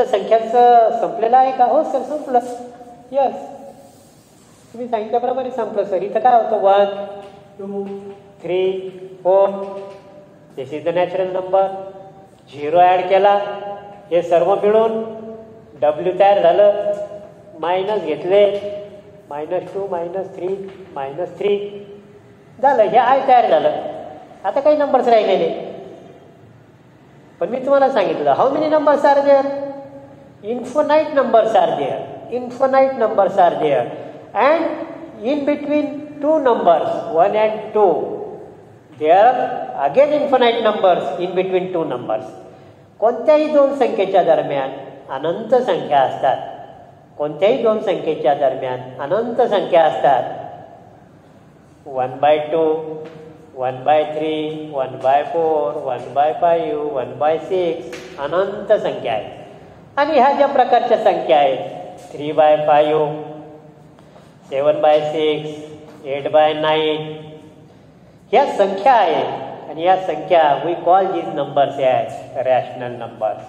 संख्याचं संपलेलं आहे का? हो सर संपलं. यस, तुम्ही सांगितल्याप्रमाणे संपलं सर. इथं काय होतं? 1 2 3 4. This is the natural number. 0 add केला, हे सर्व मिळून W तयार झालं. मायनस घेतले, -2 -3 -3 झालं. हे I तयार झालं. आता काही नंबर्स राहिलेले. पण मी तुम्हाला सांगितलं how many numbers are there? Infinite numbers are there. Infinite numbers are there. And in between two numbers 1 and 2 there again infinite numbers in between two numbers. कोणत्याही दोन संख्येच्या दरम्यान अनंत संख्या असतात. कोणत्याही दोन संख्येच्या दरम्यान अनंत संख्या असतात. 1/2 1/3 1/4 1/5 1/6 अनंत संख्या आहेत. आणि ह्या ज्या प्रकारच्या संख्या आहेत 3/5 7/6 8/9 ह्या संख्या आहेत. आणि या संख्या we call these numbers as rational numbers.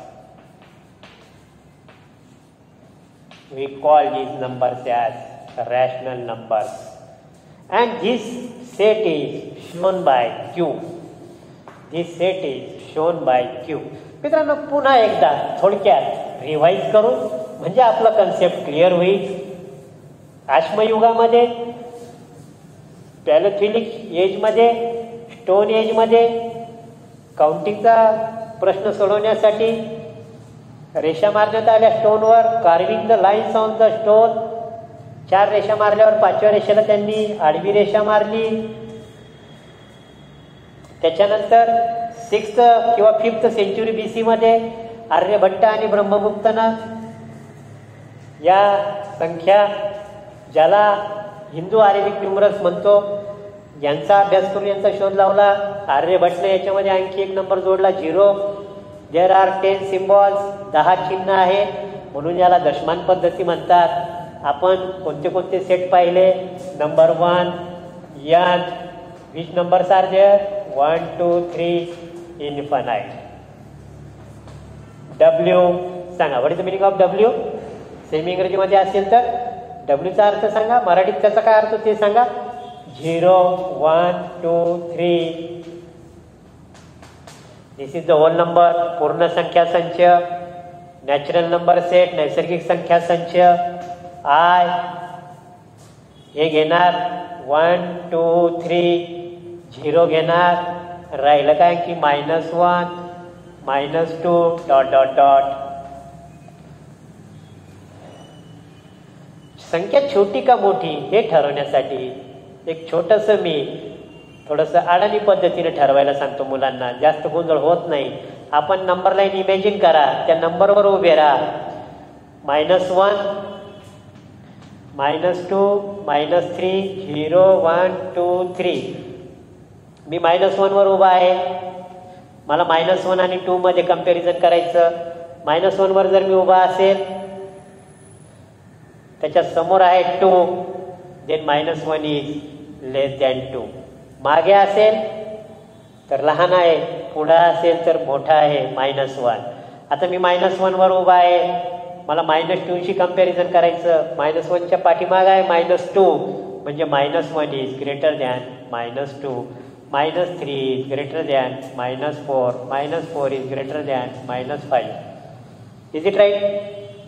We call these numbers as rational numbers. And this set is shown by Q. This set is shown by Q. मित्रांनो पुन्हा एकदा थोडक्यात रिवाइज करू म्हणजे आपला कन्सेप्ट क्लिअर होईल. अश्मयुगामध्ये, पॅलेथिलिक एजमध्ये, स्टोन एजमध्ये काउंटिंगचा प्रश्न सोडवण्यासाठी रेषा मारण्यात आल्या स्टोनवर. Carving the lines on the stone. 4 रेषा मारल्यावर 5व्या रेषेला त्यांनी आडवी रेषा मारली. त्याच्यानंतर 6th किंवा 5th सेंचुरी BC मध्ये आर्यभट्ट आणि ब्रह्मगुप्तनं या संख्या, ज्याला हिंदू अरेबिक न्यूमरल्स म्हणतो, यांचा अभ्यास करून यांचा शोध लावला. आर्यभट्टने याच्यामध्ये आणखी एक नंबर जोडला 0. There R 10 symbols. 10 चिन्ह आहे म्हणून याला दशमान पद्धती म्हणतात. आपण कोणते कोणते सेट पाहिले? Number 1 N. Which numbers are there? 1 2 3 infinite. W सांगा. What is the meaning of W? Semi इंग्रजीमध्ये असेल तर W चा अर्थ सांगा. मराठीत त्याचा काय अर्थ ते सांगा. 0 1 2 3. This is the whole number. पूर्ण संख्या संच. नॅचरल नंबर सेट, नैसर्गिक संख्या संच. I हे घेणार 1 2 3. 0 घेणार. राहिलं काय की -1 -2 डॉट डॉट डॉट. संख्या छोटी का मोठी हे ठरवण्यासाठी एक छोटंसं मी थोडंसं अडाणी पद्धतीने ठरवायला सांगतो मुलांना. जास्त गोंधळ होत नाही. आपण नंबर लाईन इमॅजिन करा. त्या नंबरवर उभे राहा. -1 -2 -3 0 1 2 3. मी -1 वर उभा आहे. मला -1 आणि 2 मध्ये कंपॅरिझन करायचं. -1 वर जर मी उभा असेल त्याच्या समोर आहे 2, देन -1 इज लेस दॅन 2. मागे असेल तर लहान आहे, पुढे असेल तर मोठा आहे -1. आता मी -1 वर उभा आहे. मला -2 शी कंपॅरिझन करायचं. -1च्या पाठीमाग आहे -2 म्हणजे -1 is greater than -2. -3 is greater than -4. -4 is greater than -5. Is it right?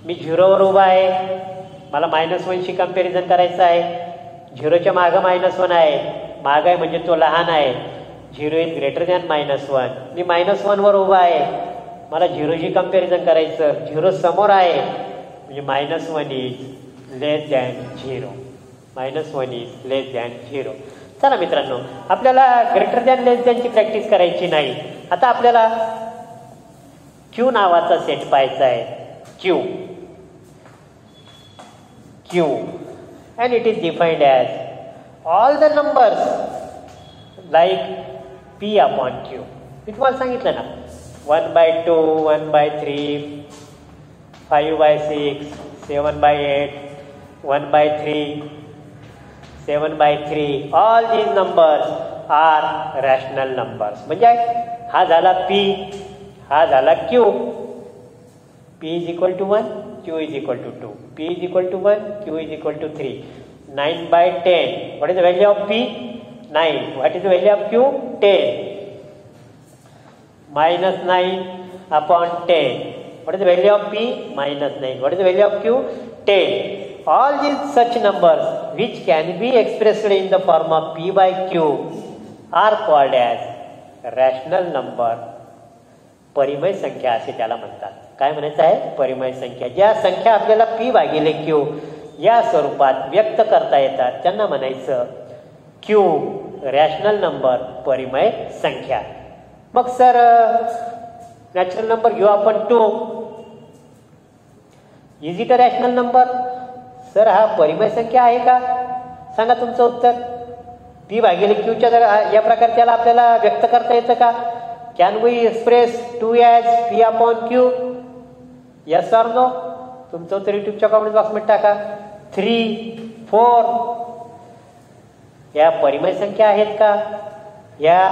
मी 0 वर उभा आहे. मला -1 शी कंपॅरिझन करायचं आहे. 0च्या मागं -1 आहे. माग आहे म्हणजे तो लहान आहे. 0 इज ग्रेटर दॅन -1. मी -1 वर उभा आहे. मला 0 शी कंपॅरिझन करायचं. 0 समोर आहे म्हणजे -1 is less than 0. -1 is less than 0. चला मित्रांनो, आपल्याला ग्रेटर दॅन लेस दॅनची प्रॅक्टिस करायची नाही. आता आपल्याला Q नावाचा सेट पाहायचा आहे. Q and it is defined as all the numbers like P/Q. मी तुम्हाला सांगितलं ना 1/2 1/3 5/6 7/8 1/3 7/3. all these numbers are rational numbers. म्हणजे हा झाला P, हा झाला Q. P is equal to 1, Q is equal to 2. P is equal to 1, Q is equal to 3. 9 by 10. What is the value of P? 9. What is the value of Q? 10. Minus 9 upon 10. What is the value of P? Minus 9. What is the value of Q? 10. All these such numbers which can be expressed in the form of P by Q are called as rational number. परिमेय संख्या असे त्याला म्हणतात. काय म्हणायचं आहे? परिमेय संख्या. ज्या संख्या आपल्याला P भागिले Q या स्वरूपात व्यक्त करता येतात त्यांना म्हणायचं Q रॅशनल नंबर, परिमेय संख्या. मग सर नॅचरल नंबर घेऊ आपण 2. Is it a rational number? Sir हा परिमेय संख्या आहे का? सांगा तुमचं उत्तर. P भागिले Qच्या जर या प्रकारे त्याला आपल्याला व्यक्त करता येतं का? Can we express 2 as P upon Q? Yes or no? तुमचं उत्तर युट्यूबच्या कॉमेंट बॉक्समध्ये टाका. 3, 4 या परिमेय संख्या आहेत का? या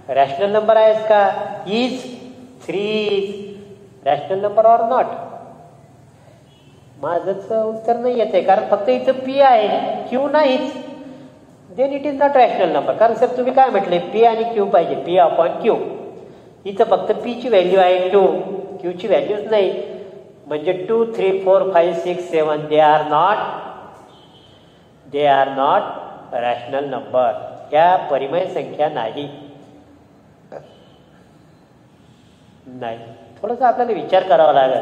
रॅशनल नंबर आहेत का? Is 3 rational number or not? माझंच उत्तर नाही येत आहे, कारण फक्त इथं P आहे, Q नाहीच. Then it is not rational number. कारण सर तुम्ही काय म्हटले? P आणि Q पाहिजे, P अपॉन Q. इथं फक्त P ची व्हॅल्यू आहे 2, Q ची व्हॅल्यूच नाही. म्हणजे 2, 3, 4, 5, 6, 7 they are not rational number. या परिमेय संख्या नाही. थोडासा आपल्याला विचार करावा लागेल.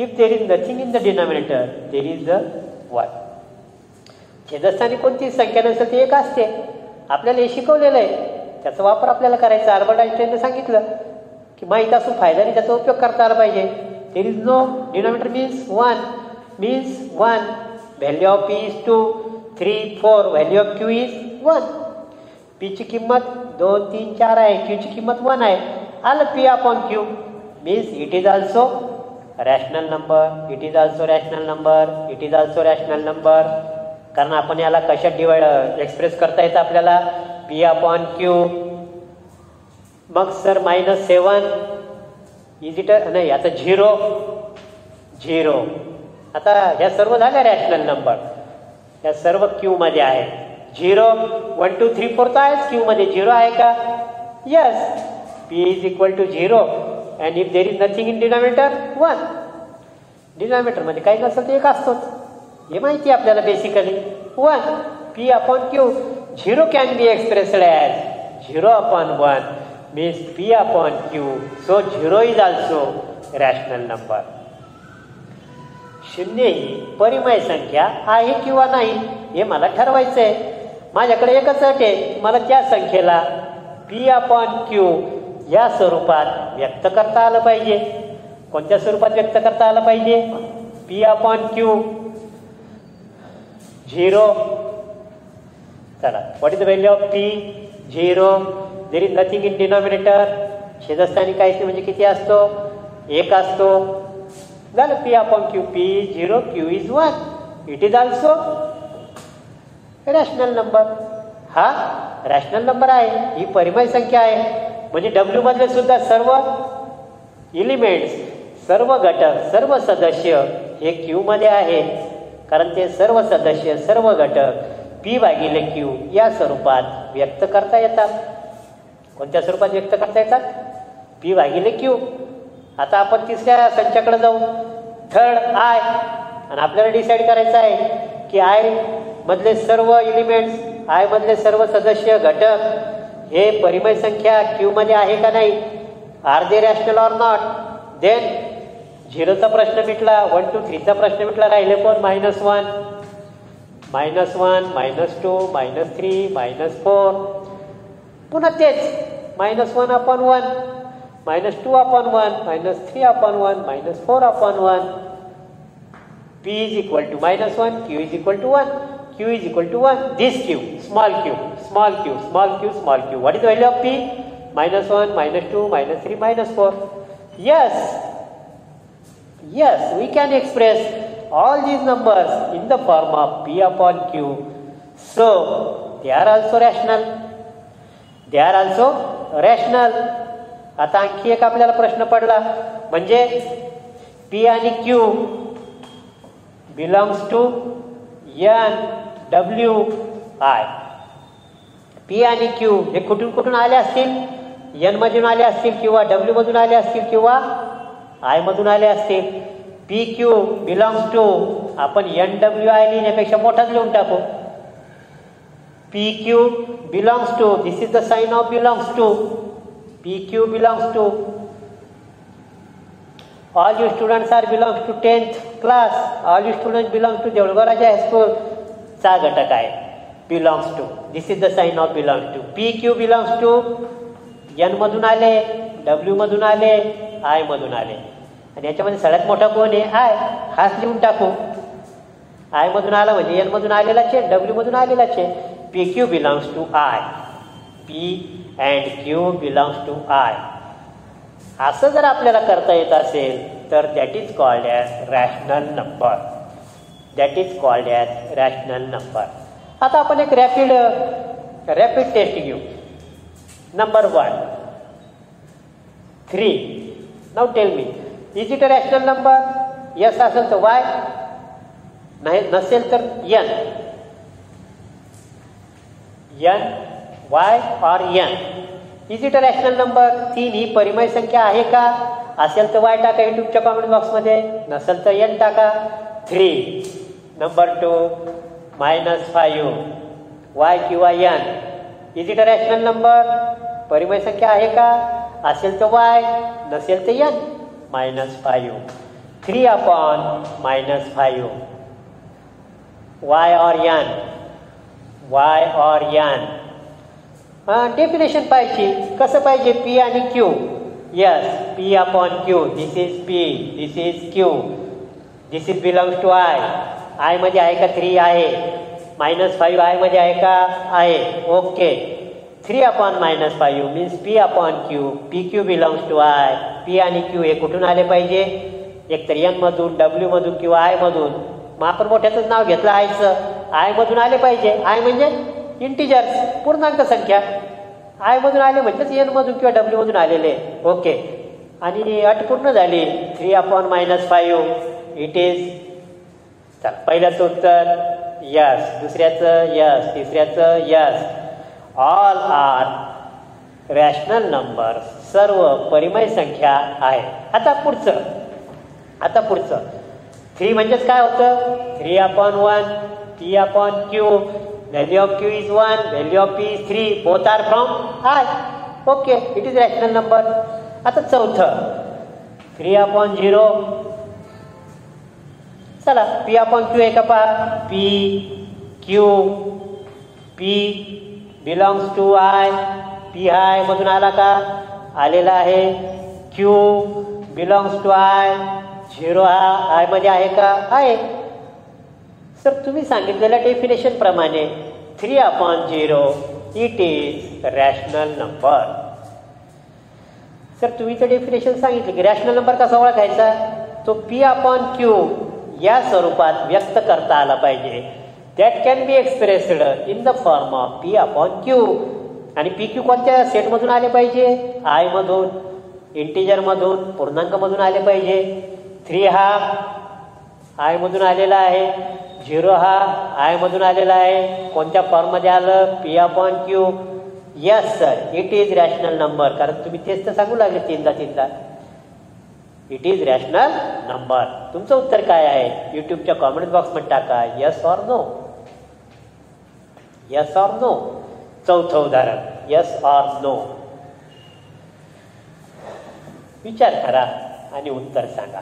If there is nothing in the denominator there is the 1. छेदस्थानी कोणतीच संख्या नसेल ती एक असते. आपल्याला हे शिकवलेलं आहे, त्याचा वापर आपल्याला करायचा. अल्बर्ट आइन्स्टाईनने सांगितलं की माहीत असून फायदा नाही, त्याचा उपयोग करता आला पाहिजे. There is no denominator means 1. Value of P is 2, 3, 4. Value of Q is 1. P ची किंमत 2, 3, 4 आहे, Q ची किंमत 1 आहे. आलं P upon Q means it is also rational number. It is also rational number. It is also rational number. कारण आपण याला कशात एक्सप्रेस करता येतं आपल्याला? P upon Q. मग सर -7 इज इट नाही, आता 0. आता ह्या सर्व झाल्या रॅशनल नंबर. या सर्व Q मध्ये आहे. 0, 1, 2, 3, 4 तर आहेच Q मध्ये. 0 आहे का? Yes. P is equal to 0 and if there is nothing in denominator 1. Denominator मध्ये काही नसेल तर एक असतोच, हे माहिती आहे आपल्याला basically. 1 P upon Q. 0 can be expressed as 0 upon 1 means P upon Q. So 0 is also rational number. 0 ही परिमेय संख्या आहे किंवा नाही हे मला ठरवायचं आहे. माझ्याकडे एकच अट आहे, मला त्या संख्येला P अपॉन Q या स्वरूपात व्यक्त करता आलं पाहिजे. कोणत्या स्वरूपात व्यक्त करता आलं पाहिजे? P upon Q. 0. चला, what is the value of P? 0. There is nothing in denominator. छेदस्थानी काहीच नाही म्हणजे किती असतो? 1 असतो. झालं P upon Q. P is 0, Q is 1. It is also rational number. हा रॅशनल नंबर आहे, ही परिमेय संख्या आहे. म्हणजे W मधले सुद्धा सर्व एलिमेंट्स, सर्व घटक, सर्व सदस्य हे Q मध्ये आहेत. कारण ते सर्व सदस्य, सर्व घटक P भागिले Q या स्वरूपात व्यक्त करता येतात. कोणत्या स्वरूपात व्यक्त करता येतात? P भागिले Q. आता आपण तिसऱ्या संचाकडे जाऊ. Third I. आणि आपल्याला डिसाईड करायचं आहे की I मधले सर्व एलिमेंट्स, I मधले सर्व सदस्य, घटक हे परिमेय संख्या Q मध्ये आहे का नाही? Are they rational or not? Then 0चा प्रश्न मिटला, 1, 2, 3चा प्रश्न मिटला. राहिले कोण? -1, -2, -3, पुन्हा तेच -1 upon 1, -2 upon 1, -3 upon 1, -4 upon 1. P is equal to -1, Q is equal to 1. Q is equal to 1. This Q, small q. What is the value of P? -1, -2, -3, -4. Yes, we can express all these numbers in the form of P upon Q. So, they are also rational. आता आणखी एक आपल्याला प्रश्न पडला, म्हणजे P आणि Q belongs to N W I. P आणि Q हे कुठून कुठून आले असतील? एन मधून आले असतील किंवा डब्ल्यू मधून आले असतील किंवा आय मधून आले असतील. पी क्यू बिलॉंग्स टू, आपण एन डब्ल्यू आय लिहिण्यापेक्षा मोठाच लिहून टाकू. P Q belongs to, this is the sign of belongs to. P Q belongs to, all you students are belongs to 10th class, all you students belongs to Deulgaon high school चा घटक आहे belongs to. this is the sign of belongs to. p q belongs to n मधून आले, w मधून आले, i मधून आले. आणि याच्यामध्ये सगळ्यात मोठा कोण आहे? i. हाच लिहून टाकू. i मधून आला म्हणजे n मधून आलेलाच आहे, w मधून आलेलाच आहे. p q belongs to i. p and q belongs to i. असं जर आपल्याला करता येत असेल तर that is called as rational number. That is called as rational number. आता आपण एक रॅपिड टेस्ट घेऊ. Number 1 3. Now tell me, is it a rational number? Yes असेल तर वाय, नाही नसेल तर एन. एन वाय और N. Is it a rational number? 3 ही परिमेय संख्या आहे का? असेल तर वाय टाका युट्यूबच्या कॉमेंट बॉक्समध्ये, नसेल तर एन टाका. 3. नंबर 2 -5 वाय किंवा N. Is it a rational number? परिमेय संख्या आहे का? असेल तर वाय, नसेल तर एन. -5. 3 upon -5 वाय और एन. वाय और एन. डेफिनेशन पाहिजे. कसं पाहिजे? पी आणि Q. Yes, P upon Q. This is P, this is Q, this is belongs to I. I मध्ये आहे का? 3 आहे. -5 आय मध्ये आहे का? आहे. Okay. 3 upon -5 means P upon Q. P Q belongs to I. P आणि क्यू हे कुठून आले पाहिजे? एकतर एन मधून, डब्ल्यू मधून किंवा आय मधून. मग आपण मोठ्याचंच नाव घेतलं आयचं. आय मधून आले पाहिजे. आय म्हणजे इंटिजर्स, पूर्णांक संख्या. आय मधून आले म्हणजेच एन मधून किंवा डब्ल्यू मधून आलेले. ओके. आणि अट पूर्ण झाली. 3 upon -5 इट इज. चल, पहिल्याचं उत्तर यस, दुसऱ्याचं यस, तिसऱ्याचं yes. All are rational number. सर्व परिमेय संख्या आहे. आता पुढचं 3 म्हणजेच काय होतं? 3 upon 1 p upon q. Value of q is 1, value of p is 3. Both are from I. Okay, it is rational number. आता चौथं 3 upon 0. चला, p upon q आहे का पहा. p q p belongs to I. p हा I मधून आला का? आलेला आहे. q belongs to I. 0 हा I मध्ये आहे का? आहे. सर, तुम्ही सांगितलेल्या डेफिनेशन प्रमाणे 3 upon 0 it is rational number. Sir, तुम्ही तर डेफिनेशन सांगितलं की रॅशनल नंबर कसा ओळखायचा? तो पी अपॉन क्यू या स्वरूपात व्यक्त करता आला पाहिजे. That can be expressed in the form of P upon Q. आणि पी क्यू कोणत्या सेटमधून आले पाहिजे? आय मधून, इंटिजरमधून, पूर्णांकमधून आले पाहिजे. 3 हा आय मधून आलेला आहे. 0 हा आय मधून आलेला आहे. कोणत्या फॉर्ममध्ये आलं? P upon Q. Yes sir, it is rational number. कारण तुम्ही तेच तर सांगू लागले तीनदा. It is rational number. तुमचं उत्तर काय आहे? युट्यूबच्या कॉमेंट बॉक्समध्ये टाका. Yes or no. Yes or no. चौथं उदाहरण यस ऑर नो. विचार करा आणि उत्तर सांगा.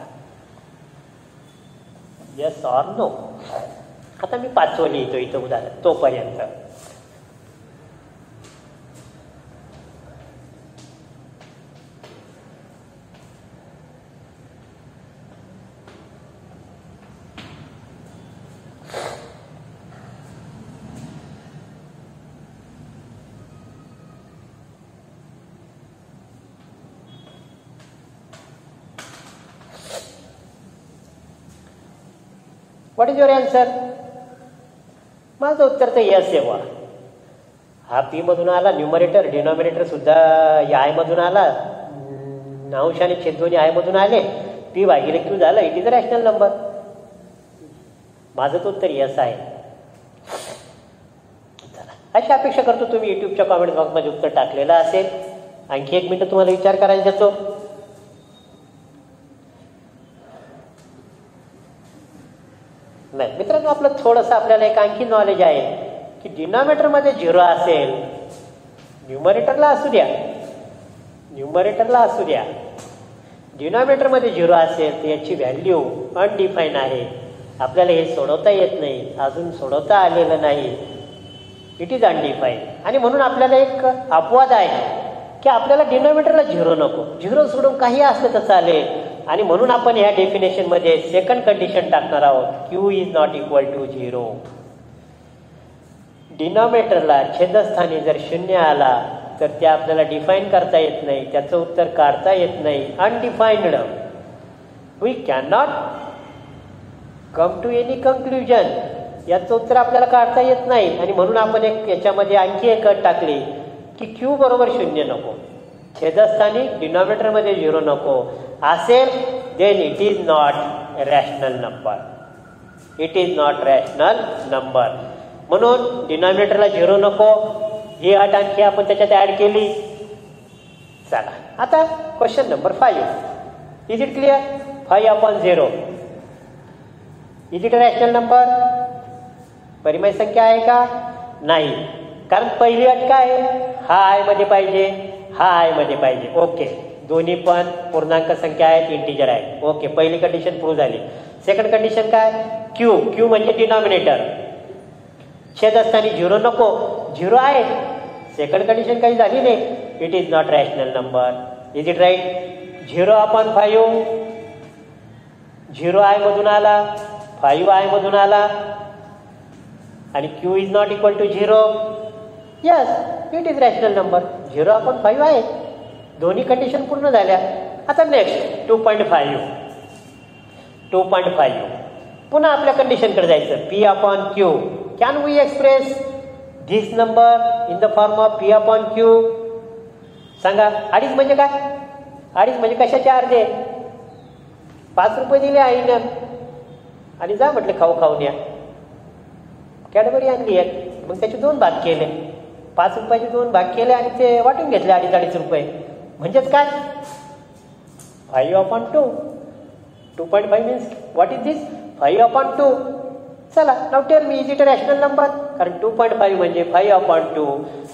Yes or no. आता मी 5वं लिहितो इथं उदाहरण तोपर्यंत. What is your answer? माझं उत्तर तर यस आहे. वा, हा पी मधून आला. न्यूमरेटर डिनॉमिनेटर सुद्धा आय मधून आला. अंश आणि छेदोनी आय मधून आले. पी भागिले क्यू झालं, इट इज रॅशनल नंबर. माझं तो उत्तर यस आहे. चला, अशी अपेक्षा करतो तुम्ही युट्यूबच्या कॉमेंट बॉक्समध्ये उत्तर टाकलेलं असेल. आणखी 1 मिनिट तुम्हाला विचार करायला देतो. नाही मित्रांनो, आपलं थोडंसं आपल्याला एक आणखी नॉलेज आहे की डिनॉमिनेटरमध्ये 0 असेल, न्यूमरेटरला असू द्या, डिनॉमिनेटरमध्ये 0 असेल तर याची व्हॅल्यू अनडिफाईन आहे. आपल्याला हे सोडवता येत नाही, अजून सोडवता आलेलं नाही. It is undefined. आणि म्हणून आपल्याला एक अपवाद आहे की आपल्याला डिनॉमिनेटरला 0 नको, 0 सोडून काही असलं तर चालेल. आणि म्हणून आपण ह्या डेफिनेशनमध्ये सेकंड कंडिशन टाकणार आहोत, Q is not equal to 0. डिनॉमिनेटरला छेदस्थानी जर 0 आला तर ते आपल्याला डिफाईन करता येत नाही, त्याचं उत्तर काढता येत नाही. Undefined, we can not come to any conclusion, याचं उत्तर आपल्याला काढता येत नाही. आणि म्हणून आपण एक याच्यामध्ये आणखी एक अट टाकली की क्यू बरोबर 0 नको, छेदस्थानी डिनॉमिनेटरमध्ये 0 नको असेल, then it is not rational number. It is not rational number. म्हणून डिनॉमिनेटरला 0 नको, ही अट आणखी आपण त्याच्यात ऍड केली. चला, आता question number 5. Is it clear? 5/0 is it rational number? परिमेय संख्या आहे का? नाही, कारण पहिली अट काय आहे, हा आय मध्ये पाहिजे, हा आय मध्ये पाहिजे. ओके, दोन्ही पण पूर्णांक संख्या आहेत, इंटिजर आहेत. ओके, पहिली कंडिशन प्रूव्ह झाली. सेकंड कंडिशन काय? क्यू, क्यू म्हणजे डिनॉमिनेटर, छेदस्थानी 0 नको, 0 आहे. सेकंड कंडिशन काही झाली नाही. It is not rational number. Is it right? 0/5 0 I मधून आला, 5 आय मधून आला, आणि Q is not equal to 0. Yes, it is rational number. 0/5 आहे. दोन्ही कंडिशन पूर्ण झाल्या. आता नेक्स्ट 2.5. 2.5 पुन्हा आपल्या कंडिशनकडे जायचं. P/Q. Can we express this number in the form of P/Q? सांगा, अडीच म्हणजे काय? अडीच म्हणजे कशाचे अर्धे? 5 रुपये दिले आईनं आणि जा म्हटलं खाऊन या. कॅडबरी आणली एक, मग त्याचे 2 भाग केले, 5 रुपयाचे 2 भाग केले आणि ते वाटून घेतले 2.5 रुपये. म्हणजेच काय? 5/2. 2.5 मीन्स व्हॉट इज दिस? 5/2. चला, now tell me, is it rational number? कारण 2.5 म्हणजे 5/2.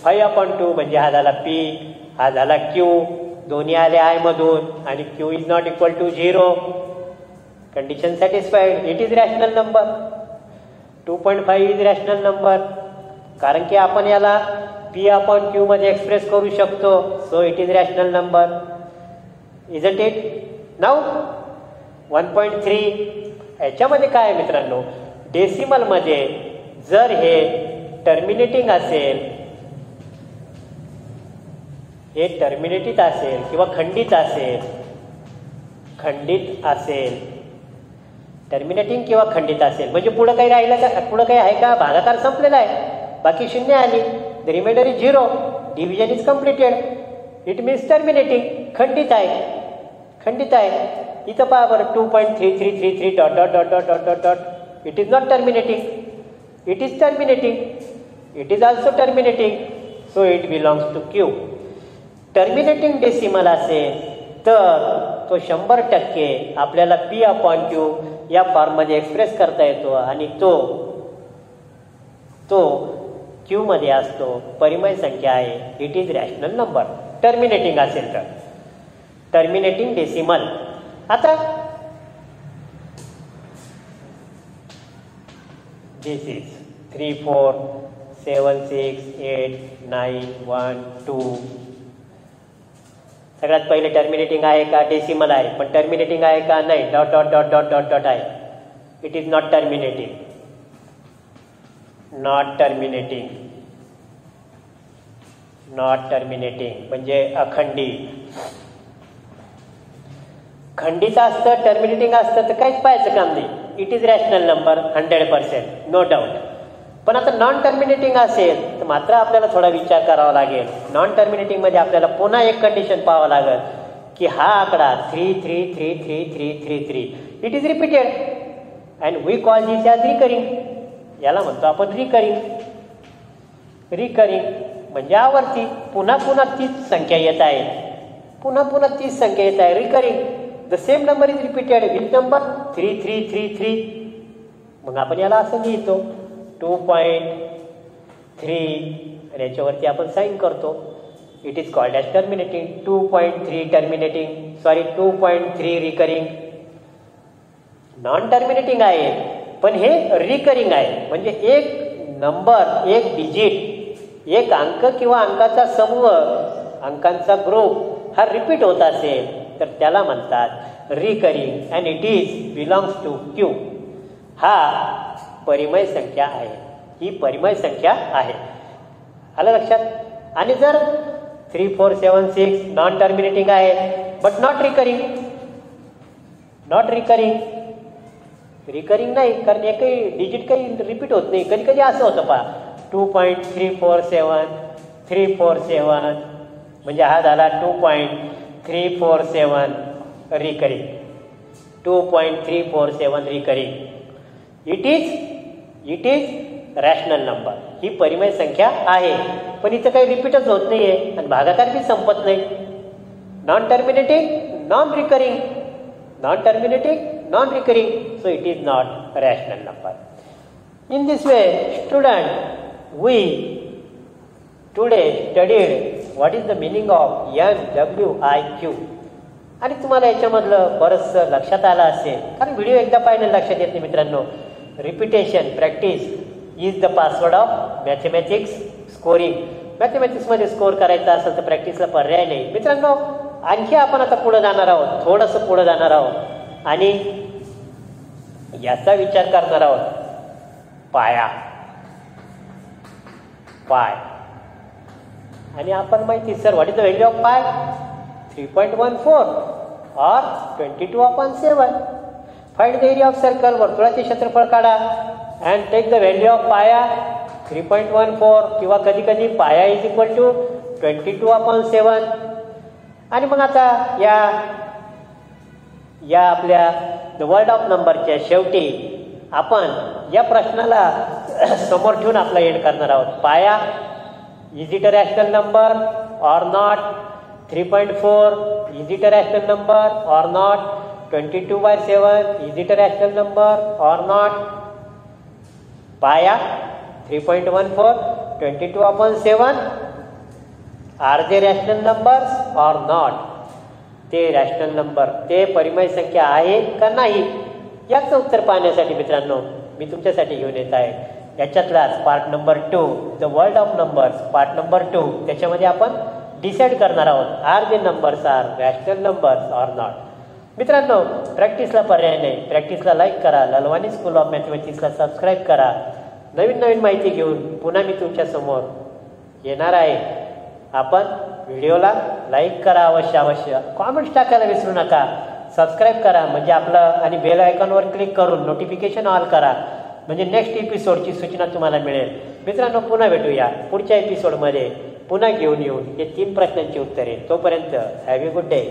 5/2 म्हणजे हा झाला P, हा झाला Q, दोन्ही आले आय मधून, आणि Q is not equal to 0. Condition satisfied. It is rational number. 2.5 is rational number, कारण की आपण याला P/Q मध्ये एक्सप्रेस करू शकतो. So it is rational number. Isn't it? Now 1.3 याच्यामध्ये काय आहे मित्रांनो, डेसिमलमध्ये जर हे टर्मिनेटिंग असेल, हे टर्मिनेटिंग असेल किंवा खंडित असेल, टर्मिनेटिंग किंवा खंडित असेल म्हणजे पुढं काही राहिलं का? पुढं काही आहे का? भागाकार संपलेला आहे, बाकी 0 आली, the remainder is 0, division is completed. It means terminating, खंडित आहे. इथं पहा बरं, 2.3333 ... it is not terminating. It is terminating. It is also terminating. So it belongs to Q. Terminating decimal असेल तर तो 100% आपल्याला P/Q या फॉर्ममध्ये एक्सप्रेस करता येतो, आणि तो क्यू मध्ये असतो. परिमेय संख्या आहे. It is rational number. Terminating असेल तर, टर्मिनेटिंग डेसिमल. आता दिस इज 3 4 7 6 8 9 1 2. सगळ्यात पहिले टर्मिनेटिंग आहे का? डेसिमल आहे, पण टर्मिनेटिंग आहे का? नाही. ... आहे. It is not terminating. Not terminating म्हणजे अखंडित. खंडित असतं, टर्मिनेटिंग असतं तर काहीच पाहायचं काम नाही. It is rational number 100%, no doubt. पण आता नॉन टर्मिनेटिंग असेल तर मात्र आपल्याला थोडा विचार करावा लागेल. नॉन टर्मिनेटिंग मध्ये आपल्याला पुन्हा एक कंडिशन पाहावं लागेल की हा आकडा 3333333 it is repeated and we call this as recurring. याला म्हणतो आपण रिकरिंग. रिकरिंग म्हणजे आवर्ती, पुन्हा पुन्हा तीच संख्या येत आहे, पुन्हा पुन्हा तीच संख्या येत आहे. Recurring, the same number is repeated with number 3333. मग आपण याला असं लिहितो 2.3 आणि याच्यावरती आपण साईन करतो. It is called as terminating. 2.3 terminating, sorry 2.3 recurring. Non terminating आहे पण हे रिकरिंग आहे. म्हणजे एक नंबर, एक डिजिट, एक अंक किंवा अंकाचा समूह, अंकांचा ग्रुप हा रिपीट होत असेल तर त्याला म्हणतात recurring and it is belongs to Q. हा परिमेय संख्या आहे, ही परिमेय संख्या आहे. आलं लक्षात. आणि जर 3476 नॉन टर्मिनेटिंग आहे but not recurring, not recurring, recurring नाही कारण एकही डिजिट काही रिपीट होत नाही. कधी कधी असं होतं पहा 2.347 म्हणजे हा झाला 2.347 recurring. 2.347 recurring. It is rational number. ही परिमेय संख्या आहे पण इथं काही रिपीटच होत नाही आहे आणि भागाकार बी संपत नाही. Non terminating, non recurring, non terminating, non recurring, so it is not a rational number. In this way, student, we today studied what is the meaning of NWIQ. आणि तुम्हाला याच्यामधलं बरंचसं लक्षात आलं असेल कारण व्हिडिओ एकदा पाहिलं लक्षात येत नाही मित्रांनो. Repetition, practice is the password of mathematics scoring. मॅथमॅटिक्समध्ये स्कोर करायचा असेल तर प्रॅक्टिसला पर्याय नाही मित्रांनो. आणखी आपण आता पुढे जाणार आहोत, थोडंसं पुढे जाणार आहोत आणि याचा विचार करणार आहोत. पाया, पाय. आणि आपण माहिती sir what is the value of pi? 3.14 or 22/7. Find the area of circle. वर्तुळाचे क्षेत्रफळ काढा and take the value of pi 3.14 किंवा कधी कधी पाया इज इक्वल टू 22/7. आणि मग आता या आपल्या द वर्ल्ड ऑफ नंबरच्या शेवटी आपण या प्रश्नाला समोर ठेवून आपला एंड करणार आहोत. पाया is it a rational number or not? 3.4 is it a rational number or not? 22/7 is it a rational number or not? पाया 3.14, 22/7 R they rational numbers or not? ते रॅशनल नंबर, ते परिमेय संख्या आहे का नाही याचं उत्तर पाहण्यासाठी मित्रांनो मी तुमच्यासाठी घेऊन येत आहे याच्यातलाच part number 2 the world of numbers part number 2. त्याच्यामध्ये आपण डिसाईड करणार आहोत are they numbers are rational numbers or not. मित्रांनो प्रॅक्टिसला पर्याय नाही. प्रॅक्टिसला लाईक करा, ललवानी स्कूल ऑफ मॅथमॅटिक्सला सबस्क्राईब करा. नवीन नवीन माहिती घेऊन पुन्हा मी तुमच्यासमोर येणार आहे. आपण व्हिडिओला लाईक करा, अवश्य कॉमेंट्स टाकायला विसरू नका. सबस्क्राईब करा म्हणजे आपलं आणि बेल आयकॉनवर क्लिक करून नोटिफिकेशन ऑल करा म्हणजे नेक्स्ट एपिसोडची सूचना तुम्हाला मिळेल. मित्रांनो पुन्हा भेटूया पुढच्या एपिसोडमध्ये. पुन्हा घेऊन येऊन हे 3 प्रश्नांची उत्तरे. तोपर्यंत हॅव ए गुड डे.